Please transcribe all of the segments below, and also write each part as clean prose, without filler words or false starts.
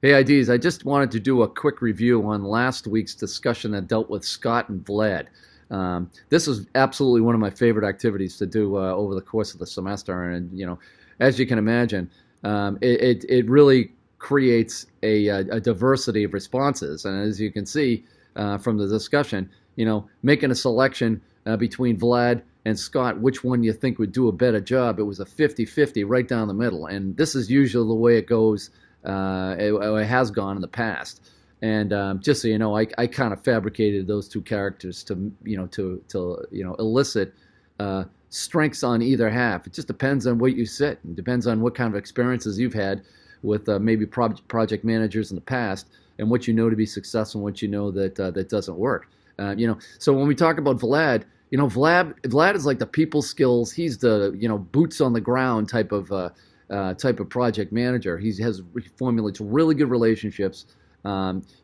Hey, IDs, I just wanted to do a quick review on last week's discussion that dealt with Scott and Vlad. This is absolutely one of my favorite activities to do over the course of the semester, and as you can imagine, it really creates a diversity of responses. And as you can see from the discussion, making a selection between Vlad and Scott, which one you think would do a better job, it was a 50-50 right down the middle. And this is usually the way it goes. It has gone in the past. And just so you know, I kind of fabricated those two characters to elicit strengths on either half. It just depends on what you sit. It depends on what kind of experiences you've had with maybe project managers in the past, and what you know to be successful, and what you know that doesn't work. So when we talk about Vlad, Vlad is like the people skills. He's the boots on the ground type of project manager. He formulates really good relationships.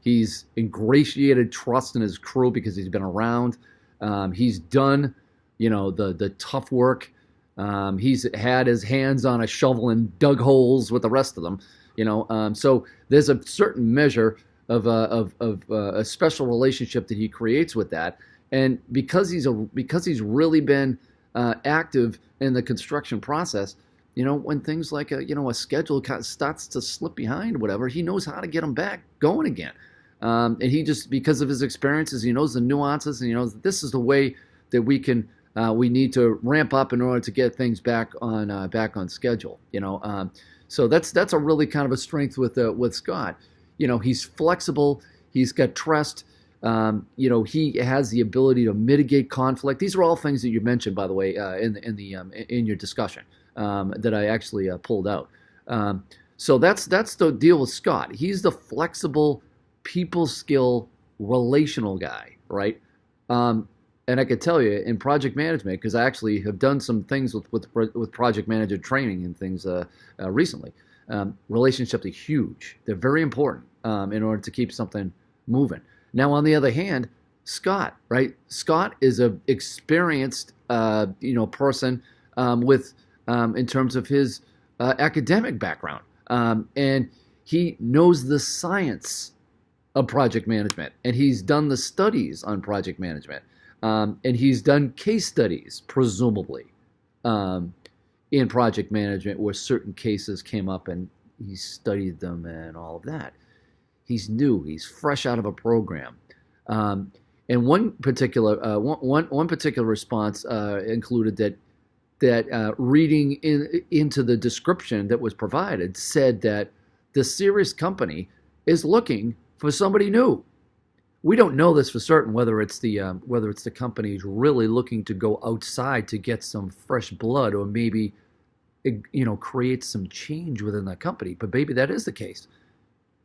He's ingratiated trust in his crew because he's been around. He's done, the tough work. He's had his hands on a shovel and dug holes with the rest of them. So there's a certain measure of a special relationship that he creates with that. And because he's really been active in the construction process, when things like a schedule kind of starts to slip behind, whatever, he knows how to get them back going again. And he just, because of his experiences, he knows the nuances, and he knows that this is the way that we need to ramp up in order to get things back on schedule. So that's a really kind of a strength with Scott. He's flexible. He's got trust. He has the ability to mitigate conflict. These are all things that you mentioned, by the way, in your discussion. That I actually pulled out. So that's the deal with Scott. He's the flexible, people skill, relational guy, right? And I could tell you in project management, because I actually have done some things with project manager training and things recently. Relationships are huge. They're very important in order to keep something moving. Now, on the other hand, Scott, right? Scott is an experienced, person with in terms of his academic background. And he knows the science of project management, and he's done the studies on project management, and he's done case studies, presumably, in project management where certain cases came up, and he studied them and all of that. He's new. He's fresh out of a program. And one particular response included that reading into the description that was provided said that the serious company is looking for somebody new. We don't know this for certain, whether it's the company really looking to go outside to get some fresh blood, or maybe create some change within that company. But maybe that is the case,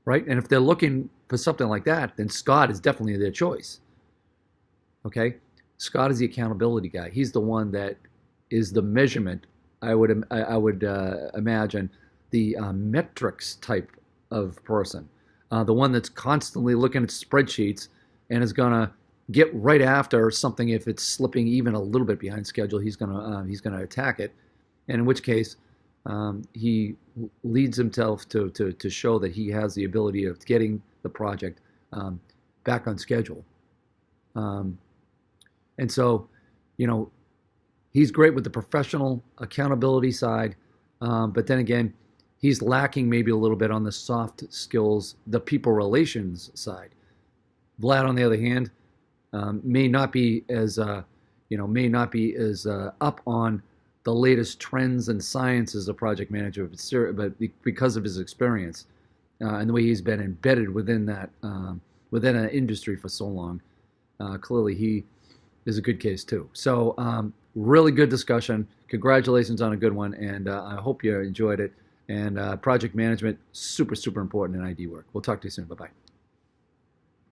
right? And if they're looking for something like that, then Scott is definitely their choice. Okay, Scott is the accountability guy. He's the one that is the measurement. I would imagine the metrics type of person, the one that's constantly looking at spreadsheets and is gonna get right after something if it's slipping even a little bit behind schedule. He's gonna attack it, and in which case he leads himself to show that he has the ability of getting the project back on schedule, and so he's great with the professional accountability side, but then again, he's lacking maybe a little bit on the soft skills, the people relations side. Vlad, on the other hand, may not be as up on the latest trends and science as a project manager, but because of his experience and the way he's been embedded within within an industry for so long, clearly he is a good case too. So really good discussion. Congratulations on a good one, and I hope you enjoyed it. And project management, super, super important in ID work. We'll talk to you soon. Bye-bye.